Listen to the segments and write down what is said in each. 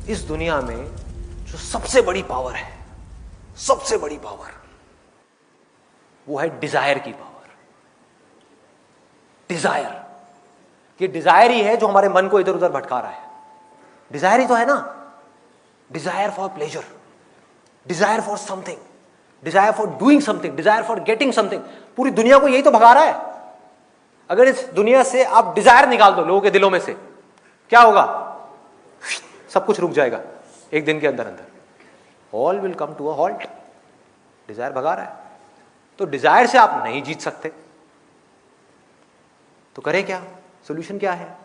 इस दुनिया में जो सबसे बड़ी पावर है, सबसे बड़ी पावर, वो है डिजायर की पावर। डिजायर, ये डिजायर ही है जो हमारे मन को इधर उधर भटका रहा है। डिजायर ही तो है ना, desire for pleasure, desire for something, desire for doing something, desire for getting something. पूरी दुनिया को यही तो भगा रहा है। अगर इस दुनिया से आप डिजायर निकाल दो लोगों के दिलों में से, क्या होगा? सब कुछ रुक जाएगा एक दिन के अंदर अंदर। All will come to a halt. Desire भगा रहा है, तो डिजायर से आप नहीं जीत सकते, तो करें क्या? सॉल्यूशन क्या है?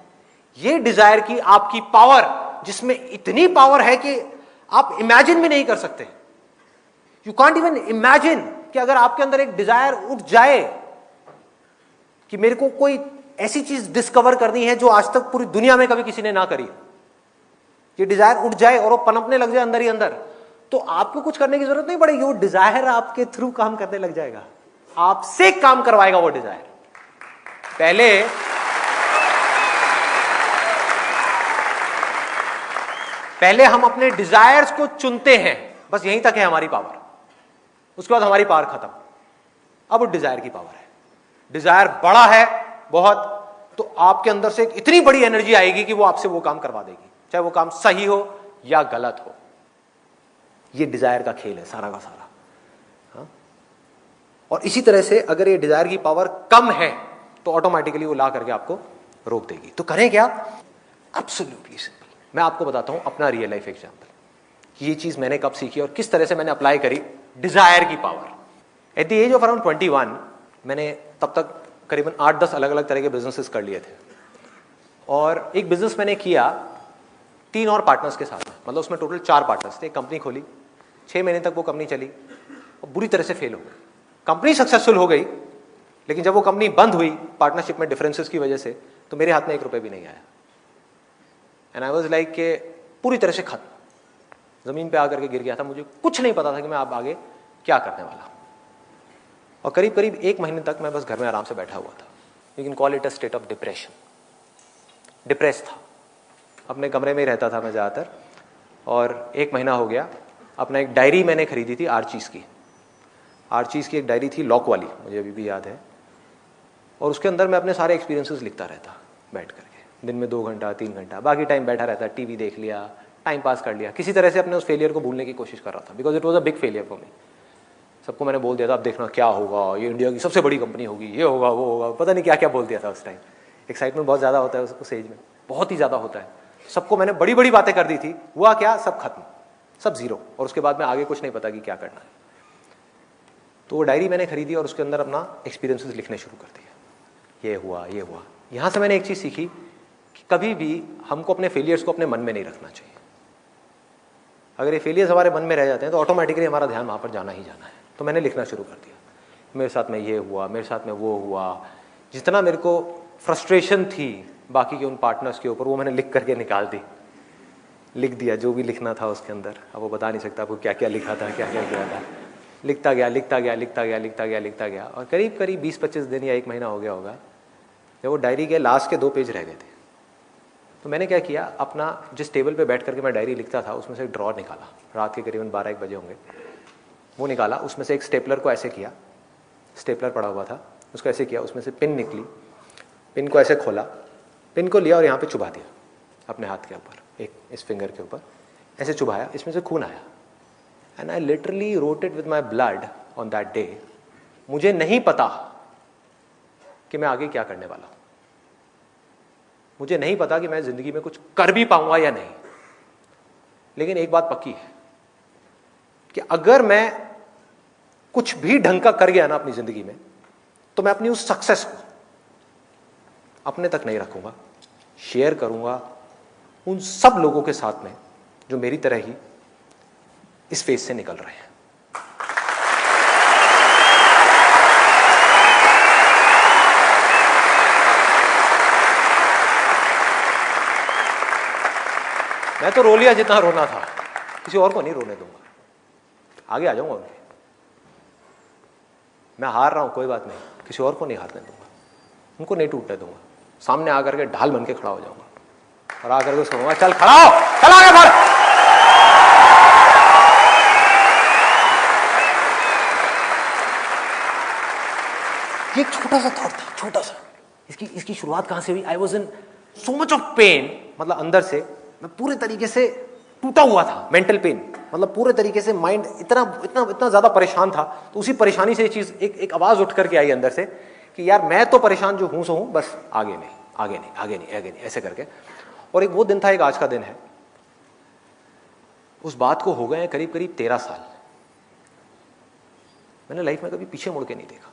ये डिजायर की आपकी पावर, जिसमें इतनी पावर है कि आप इमेजिन भी नहीं कर सकते। यू कांट इवन इमेजिन कि अगर आपके अंदर एक डिजायर उठ जाए कि मेरे को कोई ऐसी चीज डिस्कवर करनी है जो आज तक पूरी दुनिया में कभी किसी ने ना करी, ये डिजायर उठ जाए और वो पनपने लग जाए अंदर ही अंदर, तो आपको कुछ करने की जरूरत नहीं पड़ेगी। वो डिजायर आपके थ्रू काम करने लग जाएगा, आपसे काम करवाएगा वो डिजायर। पहले हम अपने डिजायर्स को चुनते हैं, बस यहीं तक है हमारी पावर। उसके बाद हमारी पावर खत्म। अब वो डिजायर की पावर है। डिजायर बड़ा है बहुत, तो आपके अंदर से एक इतनी बड़ी एनर्जी आएगी कि वो आपसे वो काम करवा देगी, चाहे वो काम सही हो या गलत हो। ये डिजायर का खेल है सारा का सारा। हाँ? और इसी तरह से अगर ये डिजायर की पावर कम है तो ऑटोमेटिकली वो ला करके आपको रोक देगी। तो करें क्या? Absolutely simple. मैं आपको बताता हूं अपना रियल लाइफ एग्जांपल कि ये चीज मैंने कब सीखी और किस तरह से मैंने अप्लाई करी डिजायर की power. At the age of around 21 मैंने तब तक करीबन 8-10 अलग अलग तरह के बिजनेसेस कर लिए थे, और एक बिजनेस मैंने किया 3 और पार्टनर्स के साथ में, मतलब उसमें टोटल 4 पार्टनर्स थे। कंपनी खोली, 6 महीने तक वो कंपनी चली और बुरी तरह से फेल हो गई। कंपनी सक्सेसफुल हो गई, लेकिन जब वो कंपनी बंद हुई पार्टनरशिप में डिफरेंसेस की वजह से, तो मेरे हाथ में 1 रुपए भी नहीं आया। एंड आई वाज लाइक के पूरी तरह से खत्म, जमीन पे आकर के गिर गया था। मुझे कुछ नहीं पता था कि मैं अब आगे क्या करने वाला। और करीब करीब 1 महीने तक मैं बस घर में आराम से बैठा हुआ था। You can call it a state of depression. Depress था, अपने कमरे में ही रहता था मैं ज़्यादातर। और 1 महीना हो गया। अपना एक डायरी मैंने खरीदी थी आर्चीज़ की। आर्चीज़ की एक डायरी थी लॉक वाली, मुझे अभी भी याद है। और उसके अंदर मैं अपने सारे एक्सपीरियंसेस लिखता रहता बैठ करके, दिन में 2 घंटा 3 घंटा। बाकी टाइम बैठा रहता, टीवी देख लिया, टाइम पास कर लिया, किसी तरह से अपने उस फेलियर को भूलने की कोशिश कर रहा था, because it was a big failure for me. सबको मैंने बोल दिया था अब देखना क्या होगा, ये इंडिया की सबसे बड़ी कंपनी होगी, ये होगा वो होगा, पता नहीं क्या क्या बोल दिया था उस टाइम। एक्साइटमेंट बहुत ज़्यादा होता है उस एज में, बहुत ही ज़्यादा होता है। सबको मैंने बड़ी बड़ी बातें कर दी थी, हुआ क्या? सब खत्म, सब जीरो। और उसके बाद में आगे कुछ नहीं पता कि क्या करना है। तो वो डायरी मैंने खरीदी और उसके अंदर अपना एक्सपीरियंसेस लिखने शुरू कर दिया। ये हुआ, ये हुआ। यहाँ से मैंने एक चीज़ सीखी कि कभी भी हमको अपने फेलियर्स को अपने मन में नहीं रखना चाहिए। अगर ये फेलियर्स हमारे मन में रह जाते हैं तो ऑटोमेटिकली हमारा ध्यान वहाँ पर जाना ही जाना है। तो मैंने लिखना शुरू कर दिया, मेरे साथ में ये हुआ, मेरे साथ में वो हुआ। जितना मेरे को फ्रस्ट्रेशन थी बाकी के उन पार्टनर्स के ऊपर, वो मैंने लिख करके निकाल दी, लिख दिया जो भी लिखना था उसके अंदर। अब वो बता नहीं सकता आपको क्या क्या लिखा था, क्या क्या किया था। लिखता गया, लिखता गया, लिखता गया, लिखता गया, लिखता गया। और करीब करीब 20-25 दिन या 1 महीना हो गया होगा, जब वो डायरी के लास्ट के 2 पेज रह गए थे, तो मैंने क्या किया, अपना जिस टेबल पे बैठ करके मैं डायरी लिखता था उसमें से एक ड्रॉर निकाला, रात के करीबन 12-1 बजे होंगे, वो निकाला। उसमें से एक स्टेपलर को ऐसे किया, स्टेपलर पड़ा हुआ था, उसको ऐसे किया, उसमें से पिन निकली, पिन को ऐसे खोला, पिन को लिया और यहाँ पे चुभा दिया अपने हाथ के ऊपर, एक इस फिंगर के ऊपर ऐसे चुभाया, इसमें से खून आया। And I literally wrote it with my blood on that day. मुझे नहीं पता कि मैं आगे क्या करने वाला हूँ, मुझे नहीं पता कि मैं जिंदगी में कुछ कर भी पाऊंगा या नहीं, लेकिन एक बात पक्की है कि अगर मैं कुछ भी ढंग का कर गया ना अपनी जिंदगी में, तो मैं अपनी उस सक्सेस को अपने तक नहीं रखूंगा, शेयर करूंगा उन सब लोगों के साथ में जो मेरी तरह ही इस फेज से निकल रहे हैं। मैं तो रो लिया जितना रोना था, किसी और को नहीं रोने दूंगा, आगे आ जाऊंगा उनके। मैं हार रहा हूं कोई बात नहीं, किसी और को नहीं हारने दूंगा, उनको नहीं टूटने दूंगा। सामने आकर के ढाल बन के खड़ा हो जाऊंगा और आकर के उसको कहूंगा चल खड़ा हो, चल आगे बढ़। ये एक छोटा सा थॉट था, छोटा सा। इसकी शुरुआत कहां से हुई? I was in so much of pain, मतलब अंदर से मैं पूरे तरीके से टूटा हुआ था, मेंटल पेन, मतलब पूरे तरीके से माइंड इतना इतना इतना ज्यादा परेशान था। तो उसी परेशानी से ये चीज एक आवाज उठ करके आई अंदर से कि यार मैं तो परेशान जो हूं सो हूं, बस आगे नहीं, आगे नहीं, आगे नहीं, आगे नहीं, ऐसे करके। और एक वो दिन था, एक आज का दिन है। उस बात को हो गए करीब करीब 13 साल। मैंने लाइफ में कभी पीछे मुड़ के नहीं देखा।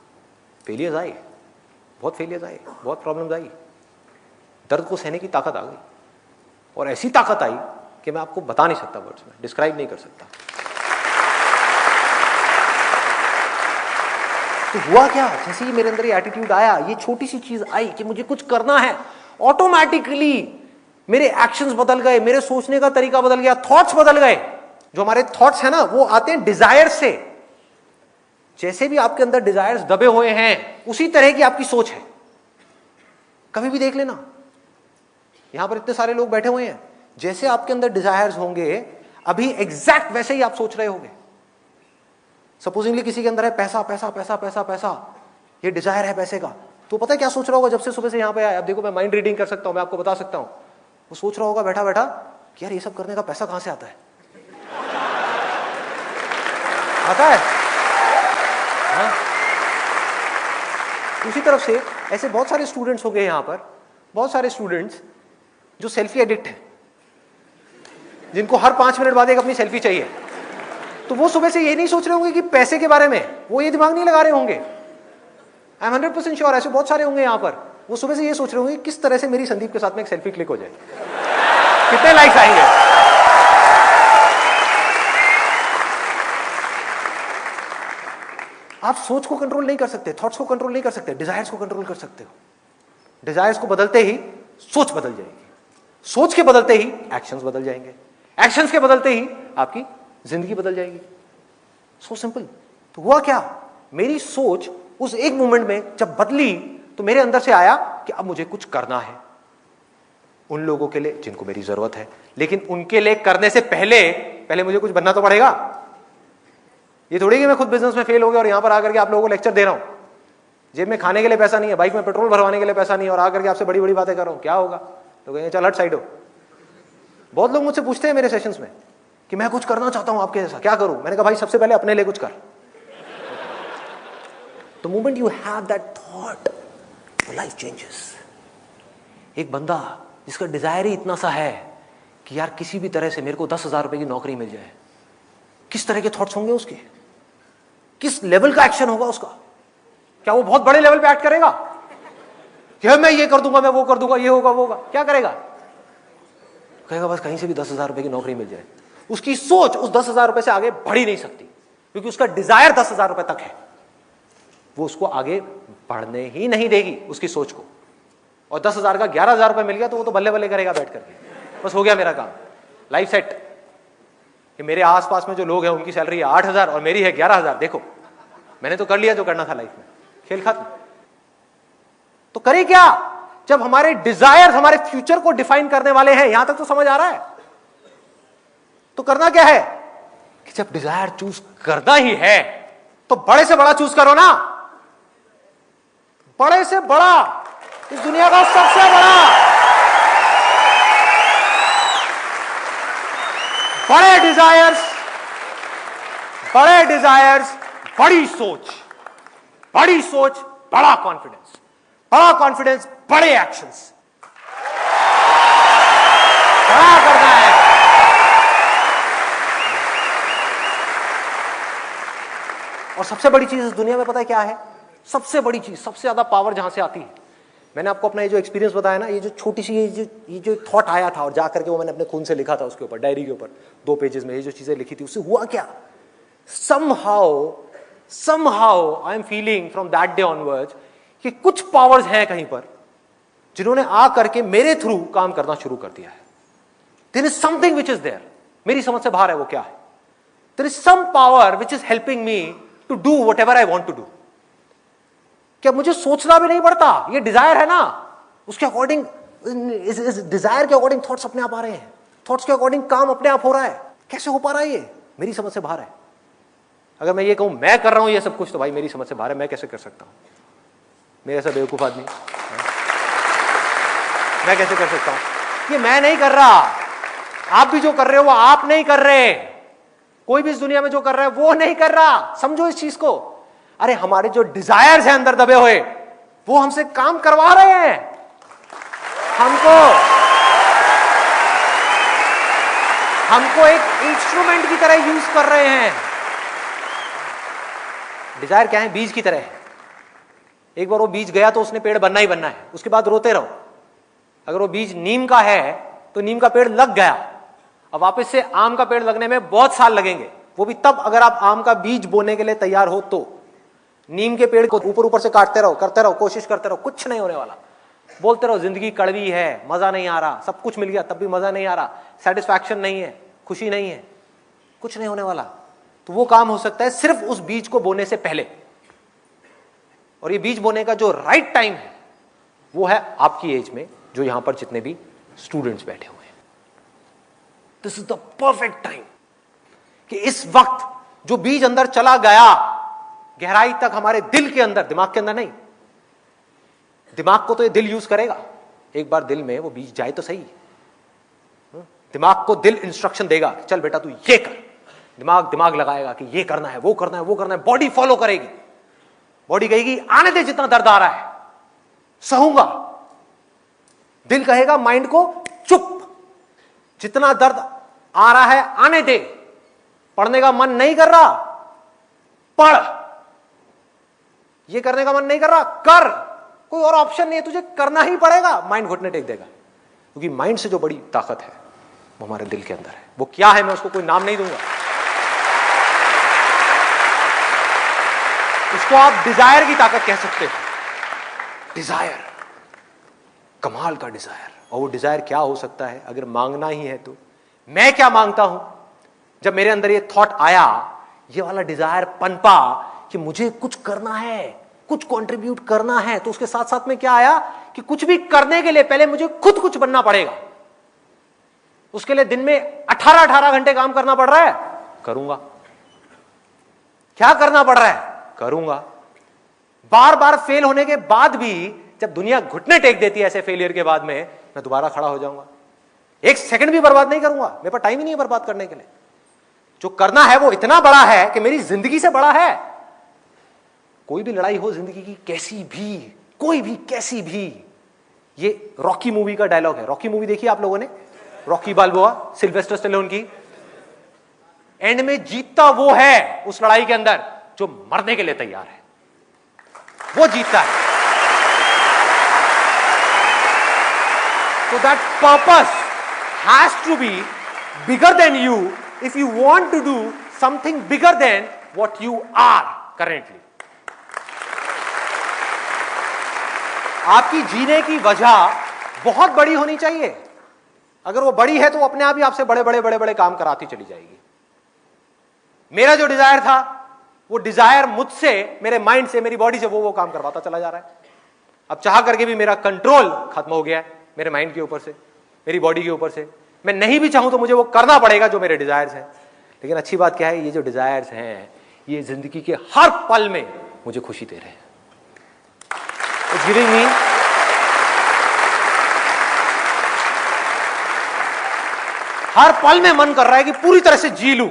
फेलियर्स आए, बहुत फेलियर्स आए, बहुत प्रॉब्लम्स आई, दर्द को सहने की ताकत आ गई, और ऐसी ताकत आई कि मैं आपको बता नहीं सकता, वर्ड्स में डिस्क्राइब नहीं कर सकता। तो हुआ क्या, जैसे ही मेरे अंदर ये एटीट्यूड आया, ये छोटी सी चीज आई कि मुझे कुछ करना है, ऑटोमेटिकली मेरे एक्शंस बदल गए, मेरे सोचने का तरीका बदल गया, थॉट्स बदल गए। जो हमारे थॉट्स है ना, वो आते हैं डिजायर से। जैसे भी आपके अंदर डिजायर्स दबे हुए हैं, उसी तरह की आपकी सोच है। कभी भी देख लेना, यहां पर इतने सारे लोग बैठे हुए हैं, जैसे आपके अंदर डिजायर्स होंगे, अभी एग्जैक्ट वैसे ही आप सोच रहे होंगे। सपोजिंगली किसी के अंदर है पैसा पैसा पैसा पैसा पैसा, ये डिजायर है पैसे का, तो पता है क्या सोच रहा होगा? जब से सुबह से यहां पे आया, अब देखो मैं माइंड रीडिंग कर सकता हूं, मैं आपको बता सकता हूं। वो सोच रहा होगा बैठा बैठा कि यार ये सब करने का पैसा कहां से आता है? आता है? हाँ? दूसरी तरफ से ऐसे बहुत सारे स्टूडेंट्स हो गए यहां पर, बहुत सारे स्टूडेंट्स जो सेल्फी एडिक्ट हैं, जिनको हर 5 मिनट बाद एक अपनी सेल्फी चाहिए। तो वो सुबह से ये नहीं सोच रहे होंगे कि पैसे के बारे में, वो ये दिमाग नहीं लगा रहे होंगे। आई एम 100% श्योर ऐसे बहुत सारे होंगे यहां पर, वो सुबह से ये सोच रहे होंगे किस तरह से मेरी संदीप के साथ में एक सेल्फी क्लिक हो जाए, कितने लाइक्स आएंगे। आप सोच को कंट्रोल नहीं कर सकते, थॉट्स को कंट्रोल नहीं कर सकते, डिजायर्स को कंट्रोल कर सकते हो। डिजायर्स को बदलते ही सोच बदल जाएगी, सोच के बदलते ही एक्शंस बदल जाएंगे, एक्शंस के बदलते ही आपकी जिंदगी बदल जाएगी। So simple. तो हुआ क्या, मेरी सोच उस एक मोमेंट में जब बदली, तो मेरे अंदर से आया कि अब मुझे कुछ करना है उन लोगों के लिए जिनको मेरी जरूरत है, लेकिन उनके लिए करने से पहले मुझे कुछ बनना तो पड़ेगा। ये थोड़ी कि मैं खुद बिजनेस में फेल हो गया और यहां पर आकर के आप लोगों को लेक्चर दे रहा हूं, जेब में खाने के लिए पैसा नहीं है, बाइक में पेट्रोल भरवाने के लिए पैसा नहीं है, और आकर के आपसे बड़ी बड़ी बातें कर रहा हूं, क्या होगा? तो कहेंगे चल हट साइड हो। बहुत लोग मुझसे पूछते हैं मेरे सेशंस में कि मैं कुछ करना चाहता हूं आपके जैसा, क्या करूं? मैंने कहा भाई सबसे पहले अपने लिए कुछ कर। The moment you have that thought, your life changes. एक बंदा जिसका डिजायर ही इतना सा है कि यार किसी भी तरह से मेरे को 10,000 रुपए की नौकरी मिल जाए, किस तरह के थॉट्स होंगे उसके, किस लेवल का एक्शन होगा उसका? क्या वो बहुत बड़े लेवल पे एक्ट करेगा कि मैं ये कर दूंगा, मैं वो कर दूंगा, ये होगा वो होगा? क्या करेगा? कहेगा बस कहीं से भी 10,000 रुपए की नौकरी मिल जाए। उसकी सोच उस 10,000 रुपए से आगे बढ़ ही नहीं सकती, क्योंकि उसका डिजायर 10,000 रुपए तक है। वो उसको आगे बढ़ने ही नहीं देगी उसकी सोच को। और 10,000 का 11,000 रुपए मिल गया तो वो तो बल्ले बल्ले करेगा बैठ करके, बस हो गया मेरा काम, लाइफ सेट। कि मेरे आसपास में जो लोग हैं उनकी सैलरी है 8,000 और मेरी है 11,000, देखो मैंने तो कर लिया जो करना था लाइफ में, खेल खत्म। तो करें क्या जब हमारे डिजायर हमारे फ्यूचर को डिफाइन करने वाले हैं? यहां तक तो समझ आ रहा है। तो करना क्या है कि जब डिजायर चूज करना ही है तो बड़े से बड़ा चूज करो ना, बड़े से बड़ा, इस दुनिया का सबसे बड़ा। बड़े डिजायर्स, बड़ी सोच, बड़ी सोच, बड़ा कॉन्फिडेंस, बड़ा कॉन्फिडेंस, बड़े एक्शंस। बड़ा करना है। और सबसे बड़ी चीज इस दुनिया में पता है क्या है? सबसे बड़ी चीज, सबसे ज्यादा पावर जहां से आती है, मैंने आपको अपना ये जो एक्सपीरियंस बताया ना, ये जो छोटी सी ये जो थॉट आया था और जाकर के वो मैंने अपने खून से लिखा था उसके ऊपर, डायरी के ऊपर 2 पेजेस में ये जो चीजें लिखी थी, उससे हुआ क्या? somehow I am feeling from that day onwards कि कुछ पावर्स हैं कहीं पर जिन्होंने आ करके मेरे थ्रू काम करना शुरू कर दिया है। There is something which is there, मेरी समझ से बाहर है वो क्या है। There is some power which is helping me to do whatever I want to do. क्या मुझे सोचना भी नहीं पड़ता? ये डिजायर है ना, उसके अकॉर्डिंग, इस डिजायर के अकॉर्डिंग थॉट्स अपने आप आ रहे हैं, थॉट्स के अकॉर्डिंग काम अपने आप हो रहा है। कैसे हो पा रहा है ये? मेरी समझ से बाहर है। अगर मैं ये कहूं मैं कर रहा हूं ये सब कुछ, तो भाई मेरी समझ से बाहर है, मैं कैसे कर सकता हूं? मेरे ऐसा बेवकूफ आदमी मैं कैसे कर सकता हूं? ये मैं नहीं कर रहा, आप भी जो कर रहे हो वो आप नहीं कर रहे, कोई भी इस दुनिया में जो कर रहा है वो नहीं कर रहा। समझो इस चीज को। अरे हमारे जो डिजायर्स हैं अंदर दबे हुए, वो हमसे काम करवा रहे हैं। हमको एक इंस्ट्रूमेंट की तरह यूज कर रहे हैं। डिजायर क्या है? बीज की तरह है। एक बार वो बीज गया तो उसने पेड़ बनना ही बनना है, उसके बाद रोते रहो। अगर वो बीज नीम का है तो नीम का पेड़ लग गया, अब वापस से आम का पेड़ लगने में बहुत साल लगेंगे, वो भी तब अगर आप आम का बीज बोने के लिए तैयार हो तो। नीम के पेड़ को ऊपर ऊपर से काटते रहो, करते रहो, कोशिश करते रहो, कुछ नहीं होने वाला। बोलते रहो जिंदगी कड़वी है, मजा नहीं आ रहा, सब कुछ मिल गया तब भी मजा नहीं आ रहा, सेटिस्फैक्शन नहीं है, खुशी नहीं है, कुछ नहीं होने वाला। तो वो काम हो सकता है सिर्फ उस बीज को बोने से पहले। और ये बीज बोने का जो राइट टाइम है वो है आपकी एज में, जो यहां पर जितने भी स्टूडेंट्स बैठे हुए हैं। This is the perfect time कि इस वक्त जो बीज अंदर चला गया गहराई तक, हमारे दिल के अंदर, दिमाग के अंदर नहीं, दिमाग को तो ये दिल यूज करेगा, एक बार दिल में वो बीज जाए तो सही। दिमाग को दिल इंस्ट्रक्शन देगा, चल बेटा तू ये कर, दिमाग लगाएगा कि ये करना है, वो करना है, वो करना है, बॉडी फॉलो करेगी, बॉडी कहेगी आने दे जितना दर्द आ रहा है, सहूंगा। दिल कहेगा माइंड को चुप, जितना दर्द आ रहा है आने दे, पढ़ने का मन नहीं कर रहा पढ़, ये करने का मन नहीं कर रहा कर, कोई और ऑप्शन नहीं है, तुझे करना ही पड़ेगा। माइंड घुटने टेक देगा, क्योंकि माइंड से जो बड़ी ताकत है वो हमारे दिल के अंदर है। वो क्या है मैं उसको कोई नाम नहीं दूंगा, उसको आप डिजायर की ताकत कह सकते हो। डिजायर, कमाल का डिजायर। और वो डिजायर क्या हो सकता है? अगर मांगना ही है तो मैं क्या मांगता हूं? जब मेरे अंदर ये थॉट आया, ये वाला डिजायर पनपा कि मुझे कुछ करना है, कुछ कंट्रीब्यूट करना है, तो उसके साथ साथ में क्या आया कि कुछ भी करने के लिए पहले मुझे खुद कुछ बनना पड़ेगा। उसके लिए दिन में 18 घंटे काम करना पड़ रहा है, करूंगा। क्या करना पड़ रहा है? करूंगा। बार बार फेल होने के बाद भी जब दुनिया घुटने टेक देती है ऐसे फेलियर के बाद में, मैं दोबारा खड़ा हो जाऊंगा। एक सेकंड भी बर्बाद नहीं करूंगा, मेरे पास टाइम ही नहीं है बर्बाद करने के लिए। जो करना है वो इतना बड़ा है कि मेरी जिंदगी से बड़ा है। कोई भी लड़ाई हो जिंदगी की, कैसी भी, कोई भी, कैसी भी, ये रॉकी मूवी का डायलॉग है। रॉकी मूवी देखी आप लोगों ने? रॉकी बाल्बोआ, सिल्वेस्टर स्टेलोन की। एंड में जीतता वो है उस लड़ाई के अंदर जो मरने के लिए तैयार है, वो जीतता है। So that purpose has to be bigger than you if you want to do something bigger than what you are currently. आपकी जीने की वजह बहुत बड़ी होनी चाहिए। अगर वो बड़ी है तो अपने आप ही आपसे बड़े बड़े बड़े बड़े काम कराती चली जाएगी। मेरा जो डिजायर था, वो डिजायर मुझसे, मेरे माइंड से, मेरी बॉडी से वो काम करवाता चला जा रहा है। अब चाह करके भी मेरा कंट्रोल खत्म हो गया है मेरे माइंड के ऊपर से, मेरी बॉडी के ऊपर से। मैं नहीं भी चाहूं तो मुझे वो करना पड़ेगा जो मेरे डिजायर्स हैं। लेकिन अच्छी बात क्या है, ये जो डिजायर्स हैं ये जिंदगी के हर पल में मुझे खुशी दे रहे हैं। इट्स गिविंग मी, हर पल में मन कर रहा है कि पूरी तरह से जी लूं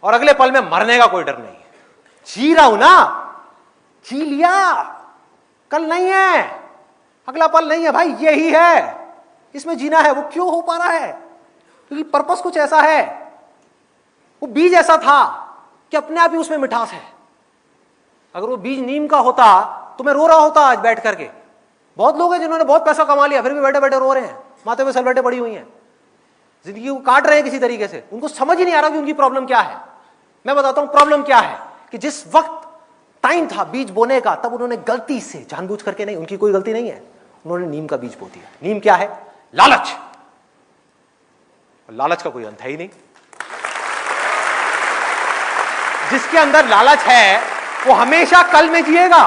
और अगले पल में मरने का कोई डर नहीं है। जी रहा हूं ना, जी लिया, कल नहीं है, अगला पल नहीं है भाई, यही है, इसमें जीना है। वो क्यों हो पा रहा है? क्योंकि पर्पस कुछ ऐसा है, वो बीज ऐसा था कि अपने आप ही उसमें मिठास है। अगर वो बीज नीम का होता तो मैं रो रहा होता आज बैठ करके। बहुत लोग हैं जिन्होंने बहुत पैसा कमा लिया फिर भी बैठे बैठे रो रहे हैं, माथे में सलवटें पड़ी हुई हैं, जिंदगी को काट रहे हैं किसी तरीके से। उनको समझ ही नहीं आ रहा कि उनकी प्रॉब्लम क्या है। मैं बताता हूं प्रॉब्लम क्या है, कि जिस वक्त टाइम था बीज बोने का, तब उन्होंने गलती से, जानबूझ करके नहीं, उनकी कोई गलती नहीं है, उन्होंने नीम का बीज बो दिया। नीम क्या है? लालच। लालच का कोई अंत है ही नहीं। जिसके अंदर लालच है वो हमेशा कल में जिएगा,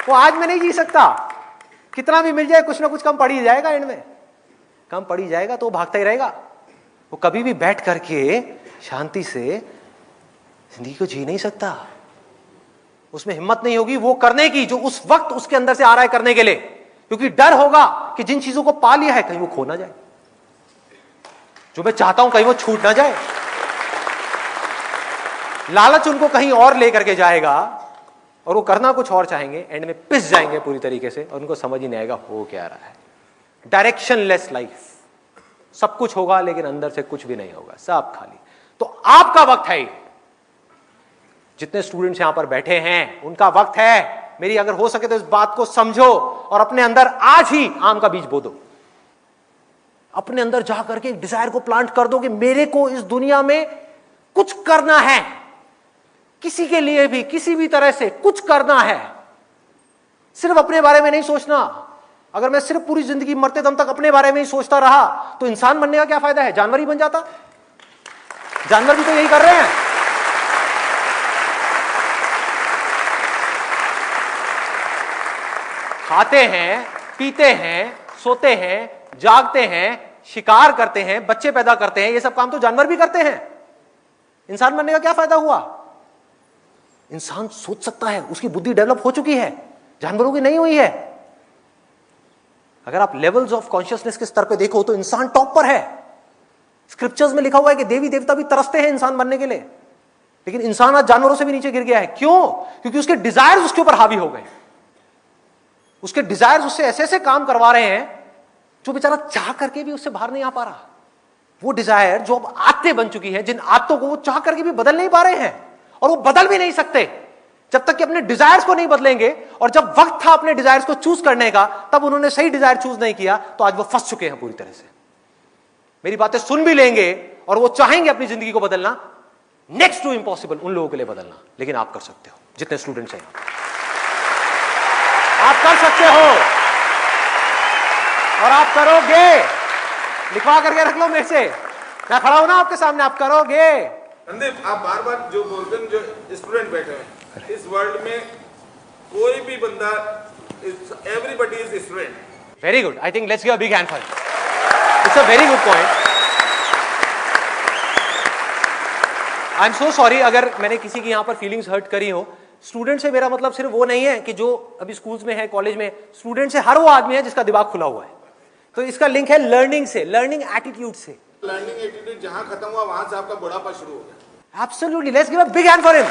वो आज में नहीं जी सकता। कितना भी मिल जाए कुछ ना कुछ कम पड़ ही जाएगा, एंड में कम पड़ ही जाएगा तो वो भागता ही रहेगा। वो कभी भी बैठ करके शांति से जिंदगी को जी नहीं सकता। उसमें हिम्मत नहीं होगी वो करने की जो उस वक्त उसके अंदर से आ रहा है करने के लिए, क्योंकि डर होगा कि जिन चीजों को पा लिया है कहीं वो खो ना जाए, जो मैं चाहता हूं कहीं वो छूट ना जाए। लालच उनको कहीं और लेकर के जाएगा और वो करना कुछ और चाहेंगे, एंड में पिस जाएंगे पूरी तरीके से और उनको समझ ही नहीं आएगा हो क्या रहा है। डायरेक्शनलेस लाइफ, सब कुछ होगा लेकिन अंदर से कुछ भी नहीं होगा, सब खाली। तो आपका वक्त है, जितने स्टूडेंट्स यहां पर बैठे हैं उनका वक्त है। मेरी अगर हो सके तो इस बात को समझो और अपने अंदर आज ही आम का बीज बो दो। अपने अंदर जा करके डिजायर को प्लांट कर दो कि मेरे को इस दुनिया में कुछ करना है, किसी के लिए भी किसी भी तरह से कुछ करना है। सिर्फ अपने बारे में नहीं सोचना। अगर मैं सिर्फ पूरी जिंदगी मरते दम तक अपने बारे में ही सोचता रहा तो इंसान बनने का क्या फायदा है, जानवर ही बन जाता। जानवर भी तो यही कर रहे हैं। खाते हैं, पीते हैं, सोते हैं, जागते हैं, शिकार करते हैं, बच्चे पैदा करते हैं, ये सब काम तो जानवर भी करते हैं। इंसान बनने का क्या फायदा हुआ? इंसान सोच सकता है, उसकी बुद्धि डेवलप हो चुकी है, जानवरों की नहीं हुई है। अगर आप लेवल्स ऑफ कॉन्शियसनेस के स्तर पे देखो तो इंसान टॉप पर है। स्क्रिप्चर्स में लिखा हुआ है कि देवी देवता भी तरसते हैं इंसान बनने के लिए, लेकिन इंसान आज जानवरों से भी नीचे गिर गया है। क्यों? क्योंकि उसके डिजायर्स उसके ऊपर हावी हो गए। उसके डिजायर्स उससे ऐसे ऐसे काम करवा रहे हैं जो बेचारा चाह करके भी उससे बाहर नहीं आ पा रहा। वो डिजायर जो अब आदतें बन चुकी है, जिन आदतों को वो चाह करके भी बदल नहीं पा रहे हैं, और वो बदल भी नहीं सकते जब तक कि अपने डिजायर्स को नहीं बदलेंगे। और जब वक्त था अपने डिजायर्स को चूज करने का, तब उन्होंने सही डिजायर चूज नहीं किया, तो आज वो फंस चुके हैं पूरी तरह से। मेरी बातें सुन भी लेंगे और वो चाहेंगे अपनी जिंदगी को बदलना, नेक्स्ट टू इम्पॉसिबल उन लोगों के लिए बदलना, लेकिन आप कर सकते हो। जितने स्टूडेंट्स हैं आप कर सकते हो और आप करोगे। लिखवा करके रख लो मेरे से, मैं खड़ा हूं ना आपके सामने, आप करोगे। संदीप, आप बार बार जो बोलते हैं, जो स्टूडेंट बैठे हैं इस वर्ल्ड में, कोई भी बंदा, everybody is student. Very good, I think let's give a big hand for it. It's a very good point. I am so sorry अगर मैंने किसी की यहां पर फीलिंग्स हर्ट करी हो। स्टूडेंट से मेरा मतलब सिर्फ वो नहीं है कि जो अभी स्कूल्स में है, कॉलेज में। स्टूडेंट से हर वो आदमी है जिसका दिमाग खुला हुआ है। तो इसका लिंक है लर्निंग से, लर्निंग एटीट्यूड से। लर्निंग एटीट्यूड जहां खत्म हुआ वहां से आपका बुढ़ापा शुरू हो गया। Absolutely, let's give a big hand for him.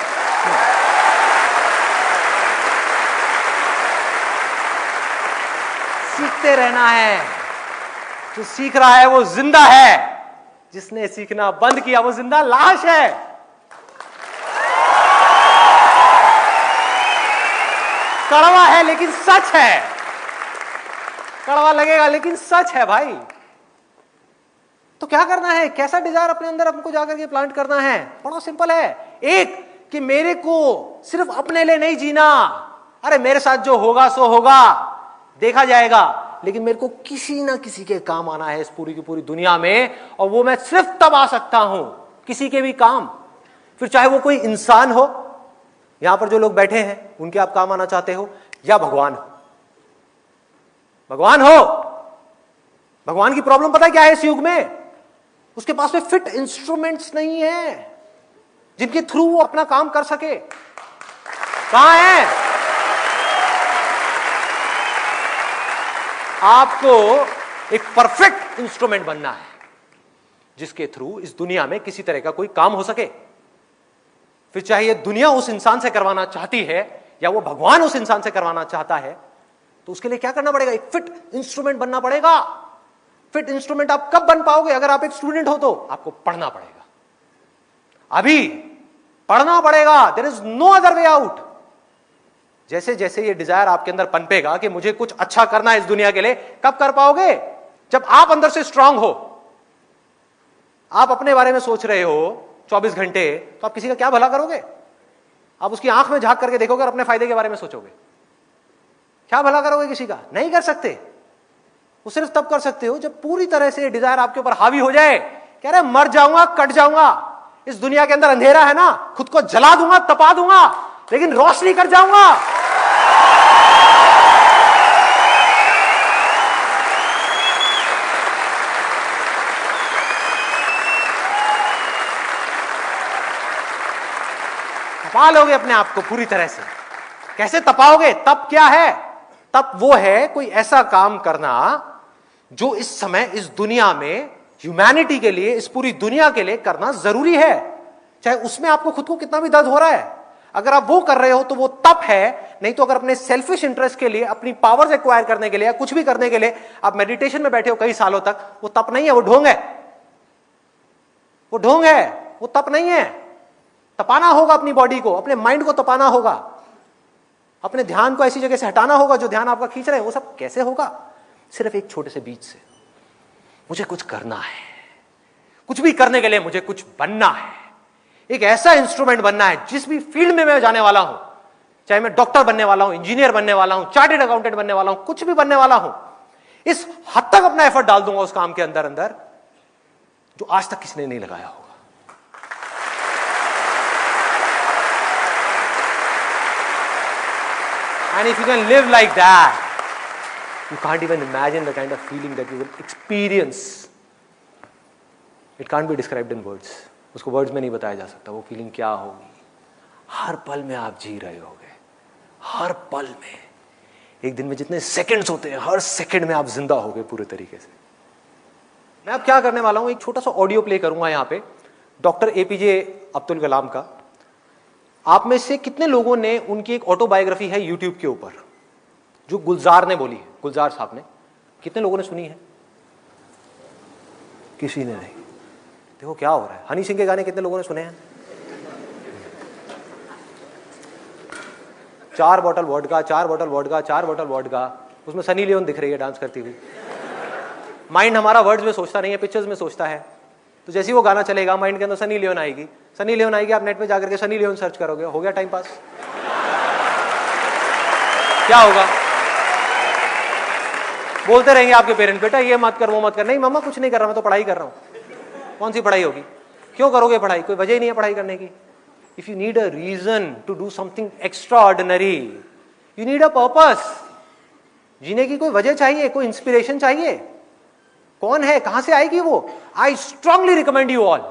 सीखते रहना है। जो सीख रहा है वो जिंदा है, जिसने सीखना बंद किया वो जिंदा लाश है। कड़वा है लेकिन सच है, कड़वा लगेगा लेकिन सच है भाई। तो क्या करना है, कैसा डिजायर अपने अंदर हमको जाकर के प्लांट करना है? बड़ा सिंपल है। एक, कि मेरे को सिर्फ अपने लिए नहीं जीना। अरे मेरे साथ जो होगा सो होगा, देखा जाएगा, लेकिन मेरे को किसी ना किसी के काम आना है इस पूरी की पूरी दुनिया में। और वो मैं सिर्फ तब आ सकता हूं किसी के भी काम, फिर चाहे वो कोई इंसान हो, यहां पर जो लोग बैठे हैं उनके आप काम आना चाहते हो, या भगवान हो। भगवान हो, भगवान की प्रॉब्लम पता है क्या है इस युग में? उसके पास में फिट इंस्ट्रूमेंट्स नहीं है जिनके थ्रू वो अपना काम कर सके। कहां है? आपको एक परफेक्ट इंस्ट्रूमेंट बनना है जिसके थ्रू इस दुनिया में किसी तरह का कोई काम हो सके। फिर चाहे ये दुनिया उस इंसान से करवाना चाहती है या वो भगवान उस इंसान से करवाना चाहता है, तो उसके लिए क्या करना पड़ेगा? एक फिट इंस्ट्रूमेंट बनना पड़ेगा। फिट इंस्ट्रूमेंट आप कब बन पाओगे? अगर आप एक स्टूडेंट हो तो आपको पढ़ना पड़ेगा, अभी पढ़ना पड़ेगा। There is no other way out. जैसे जैसे ये डिजायर आपके अंदर पनपेगा कि मुझे कुछ अच्छा करना है इस दुनिया के लिए, कब कर पाओगे? जब आप अंदर से स्ट्रांग हो। आप अपने बारे में सोच रहे हो 24 घंटे, तो आप किसी का क्या भला करोगे? आप उसकी आंख में झांक करके देखोगे और अपने फायदे के बारे में सोचोगे, क्या भला करोगे किसी का? नहीं कर सकते। वो सिर्फ तब कर सकते हो जब पूरी तरह से डिजायर आपके ऊपर हावी हो जाए। कह रहे मर जाऊंगा, कट जाऊंगा, इस दुनिया के अंदर अंधेरा है ना, खुद को जला दूंगा, तपा दूंगा, लेकिन रोशनी कर जाऊंगा। तपा लोगे अपने आप को पूरी तरह से। कैसे तपाओगे? तप क्या है? तप वो है कोई ऐसा काम करना जो इस समय इस दुनिया में ह्यूमैनिटी के लिए, इस पूरी दुनिया के लिए करना जरूरी है, चाहे उसमें आपको खुद को कितना भी दर्द हो रहा है। अगर आप वो कर रहे हो तो वो तप है। नहीं तो अगर अपने सेल्फिश इंटरेस्ट के लिए, अपनी पावर्स एक्वायर करने के लिए या कुछ भी करने के लिए आप मेडिटेशन में बैठे हो कई सालों तक, वो तप नहीं है, वो ढोंग है। वो ढोंग है, वो तप नहीं है। तपाना होगा अपनी बॉडी को, अपने माइंड को तपाना होगा, अपने ध्यान को ऐसी जगह से हटाना होगा जो ध्यान आपका खींच रहे हैं। वो सब कैसे होगा? सिर्फ एक छोटे से बीज से। मुझे कुछ करना है, कुछ भी करने के लिए मुझे कुछ बनना है, एक ऐसा इंस्ट्रूमेंट बनना है जिस भी फील्ड में मैं जाने वाला हूं, चाहे मैं डॉक्टर बनने वाला हूं, इंजीनियर बनने वाला हूं, चार्टर्ड अकाउंटेंट बनने वाला हूं, कुछ भी बनने वाला हूं, इस हद तक अपना एफर्ट डाल दूंगा उस काम के अंदर अंदर जो आज तक किसी ने नहीं लगाया होगा। And if you can live like that, you can't even imagine the kind of feeling that you will experience. It can't be described in words. उसको वर्ड्स में नहीं बताया जा सकता वो फीलिंग क्या होगी। हर पल में आप जी रहे होगे, हर पल में। एक दिन में जितने सेकंड्स होते हैं, हर सेकंड में आप जिंदा होगे पूरे तरीके से। मैं अब क्या करने वाला हूं, एक छोटा सा ऑडियो प्ले करूंगा यहां पे डॉक्टर एपीजे अब्दुल कलाम का। आप में से कितने लोगों ने, उनकी एक ऑटोबायोग्राफी है यूट्यूब के ऊपर जो गुलजार ने बोली है, गुलजार साहब ने, कितने लोगों ने सुनी है? किसी ने नहीं। देखो क्या हो रहा है। हनी सिंह के गाने कितने लोगों ने सुने हैं? 4 bottle vodka, 4 bottle vodka, 4 bottle vodka. उसमें सनी लियोन दिख रही है डांस करती हुई। माइंड हमारा वर्ड्स में सोचता नहीं है, पिक्चर्स में सोचता है। तो जैसे ही वो गाना चलेगा माइंड के अंदर सनी लियोन आएगी, सनी लियोन आएगी, आप नेट पे जाकर के सनी लियोन सर्च करोगे, हो गया टाइम पास। क्या होगा? बोलते रहेंगे आपके पेरेंट्स, बेटा ये मत कर, वो मत कर। नहीं मम्मा कुछ नहीं कर रहा, मैं तो पढ़ाई कर रहा हूं। कौन सी पढ़ाई होगी? क्यों करोगे पढ़ाई? कोई वजह ही नहीं है पढ़ाई करने की। If you need a reason to do something extraordinary, you need a purpose. जीने की कोई वजह चाहिए, कोई इंस्पिरेशन चाहिए। कौन है, कहां से आएगी वो? I strongly recommend you all,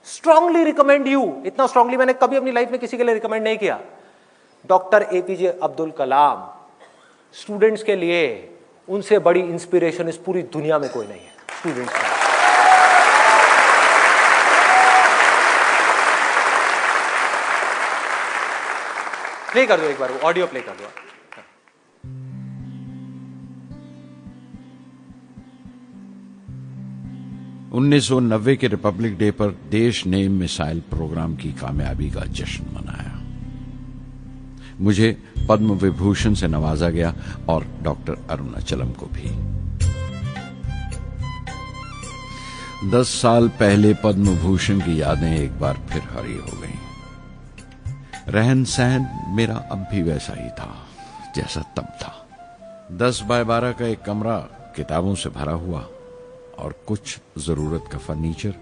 strongly recommend you. इतना स्ट्रांगली मैंने कभी अपनी लाइफ में किसी के लिए रिकमेंड नहीं किया। Doctor APJ Abdul Kalam. Students के लिए उनसे बड़ी इंस्पिरेशन इस पूरी दुनिया में कोई नहीं है। स्टूडेंट्स के लिए प्ले कर दो एक बार, वो ऑडियो प्ले कर दो। 1990 के रिपब्लिक डे पर देश ने मिसाइल प्रोग्राम की कामयाबी का जश्न मनाया। मुझे पद्म विभूषण से नवाजा गया और डॉक्टर अरुणाचलम को भी। 10 साल पहले पद्म भूषण की यादें एक बार फिर हरी हो गईं। रहन सहन मेरा अब भी वैसा ही था जैसा तब था। 10 बाय 12 का एक कमरा किताबों से भरा हुआ और कुछ जरूरत का फर्नीचर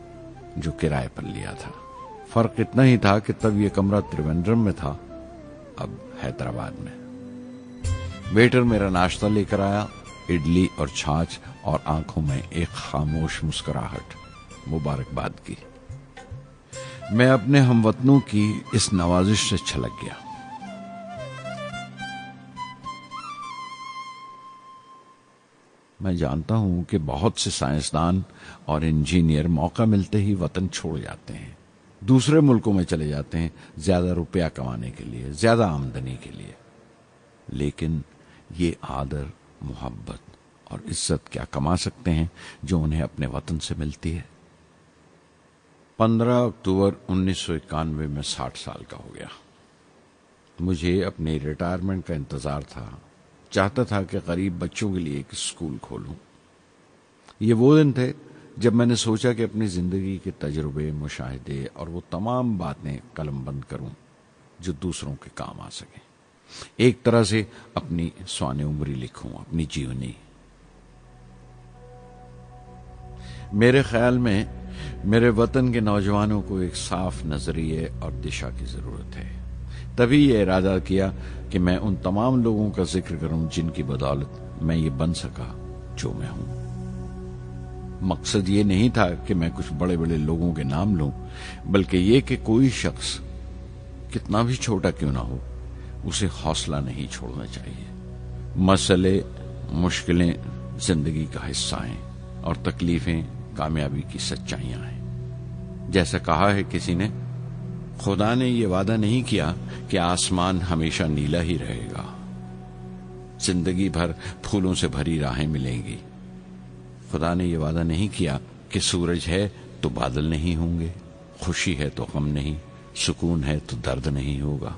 जो किराए पर लिया था। फर्क इतना ही था कि तब यह कमरा त्रिवेंद्रम में था, अब हैदराबाद में। वेटर मेरा नाश्ता लेकर आया, इडली और छाछ, और आंखों में एक खामोश मुस्कुराहट, मुबारकबाद की। मैं अपने हमवतनों की इस नवाजिश से छलक गया। मैं जानता हूं कि बहुत से साइंसदान और इंजीनियर मौका मिलते ही वतन छोड़ जाते हैं, दूसरे मुल्कों में चले जाते हैं ज्यादा रुपया कमाने के लिए, ज्यादा आमदनी के लिए। लेकिन ये आदर, मोहब्बत और इज्जत क्या कमा सकते हैं जो उन्हें अपने वतन से मिलती है। 15 अक्टूबर 1991 में 60 साल का हो गया। मुझे अपने रिटायरमेंट का इंतजार था। चाहता था कि गरीब बच्चों के लिए एक स्कूल खोलूं। ये वो दिन थे जब मैंने सोचा कि अपनी जिंदगी के तजुर्बे, मुशाहिदे और वो तमाम बातें कलमबंद करूं जो दूसरों के काम आ सके। एक तरह से अपनी स्वाने उम्री लिखूं, अपनी जीवनी। मेरे ख्याल में मेरे वतन के नौजवानों को एक साफ नजरिए और दिशा की जरूरत है। तभी यह इरादा किया कि मैं उन तमाम लोगों का जिक्र करूं जिनकी बदौलत मैं ये बन सका जो मैं हूं। मकसद ये नहीं था कि मैं कुछ बड़े बड़े लोगों के नाम लूं, बल्कि ये कि कोई शख्स कितना भी छोटा क्यों ना हो, उसे हौसला नहीं छोड़ना चाहिए। मसले, मुश्किलें जिंदगी का हिस्सा हैं और तकलीफें कामयाबी की सच्चाइयां हैं। जैसा कहा है किसी ने, खुदा ने यह वादा नहीं किया कि आसमान हमेशा नीला ही रहेगा, जिंदगी भर फूलों से भरी राहें मिलेंगी। खुदा ने यह वादा नहीं किया कि सूरज है तो बादल नहीं होंगे, खुशी है तो गम नहीं, सुकून है तो दर्द नहीं होगा।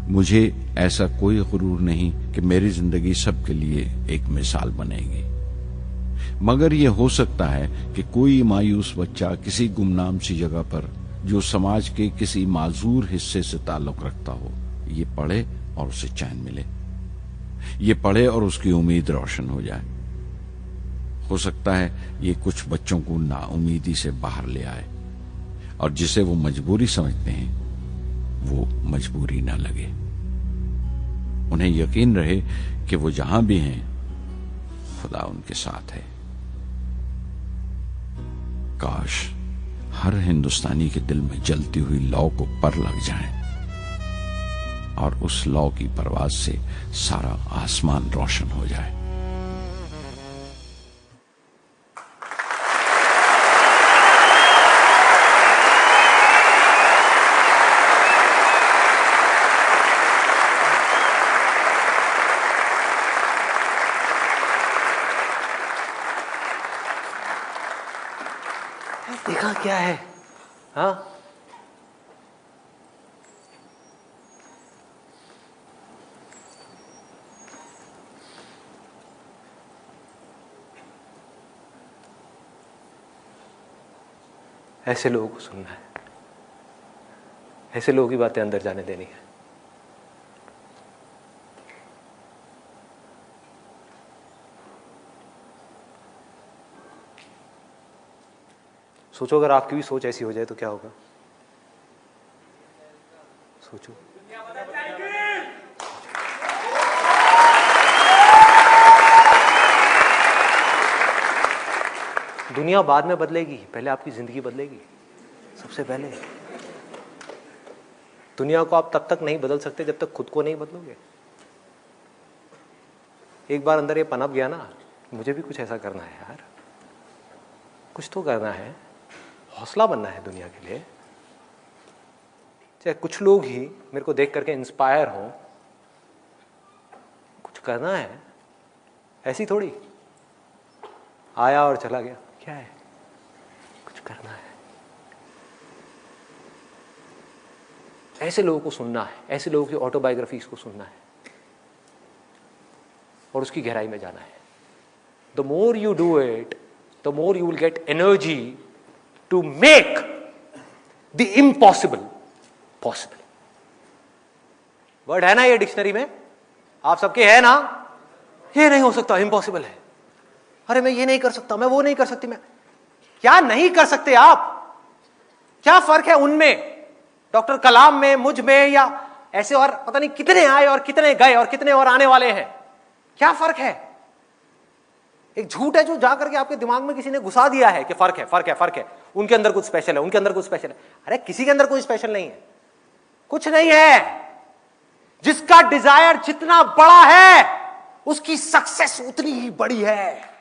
मुझे ऐसा कोई गुरूर नहीं कि मेरी जिंदगी सबके लिए एक मिसाल बनेगी, मगर यह हो सकता है कि कोई मायूस बच्चा किसी गुमनाम सी जगह पर जो समाज के किसी माजूर हिस्से से ताल्लुक रखता हो, ये पढ़े और उसे चैन मिले, ये पढ़े और उसकी उम्मीद रोशन हो जाए। हो सकता है ये कुछ बच्चों को नाउमीदी से बाहर ले आए और जिसे वो मजबूरी समझते हैं वो मजबूरी ना लगे। उन्हें यकीन रहे कि वो जहां भी हैं खुदा उनके साथ है। काश हर हिंदुस्तानी के दिल में जलती हुई लौ को पर लग जाए और उस लौ की परवाज से सारा आसमान रोशन हो जाए। देखा क्या है? हाँ, ऐसे लोगों को सुनना है, ऐसे लोगों की बातें अंदर जाने देनी है। सोचो अगर आपकी भी सोच ऐसी हो जाए तो क्या होगा? सोचो। दुनिया बाद में बदलेगी, पहले आपकी जिंदगी बदलेगी। सबसे पहले दुनिया को आप तब तक नहीं बदल सकते जब तक खुद को नहीं बदलोगे। एक बार अंदर ये पनप गया ना, मुझे भी कुछ ऐसा करना है यार, कुछ तो करना है, हौसला बनना है दुनिया के लिए। चाहे कुछ लोग ही मेरे को देख करके इंस्पायर हो, कुछ करना है। ऐसी थोड़ी आया और चला गया, क्या है? कुछ करना है। ऐसे लोगों को सुनना है, ऐसे लोगों की ऑटोबायोग्राफीज को सुनना है और उसकी गहराई में जाना है। The more you do it, the more you will get energy to make the impossible possible. Word है ना ये डिक्शनरी में, आप सबके है ना? ये नहीं हो सकता, इम्पॉसिबल है। अरे मैं ये नहीं कर सकता, मैं वो नहीं कर सकती। मैं क्या नहीं कर सकते आप? क्या फर्क है उनमें, डॉक्टर कलाम में, मुझ में, या ऐसे और पता नहीं कितने आए और कितने गए और कितने और आने वाले हैं? क्या फर्क है? एक झूठ है जो जाकर के आपके दिमाग में किसी ने घुसा दिया है कि फर्क है, फर्क है, फर्क है, उनके अंदर कुछ स्पेशल है, उनके अंदर कुछ स्पेशल है। अरे किसी के अंदर कोई स्पेशल नहीं है, कुछ नहीं है। जिसका डिजायर जितना बड़ा है उसकी सक्सेस उतनी ही बड़ी है।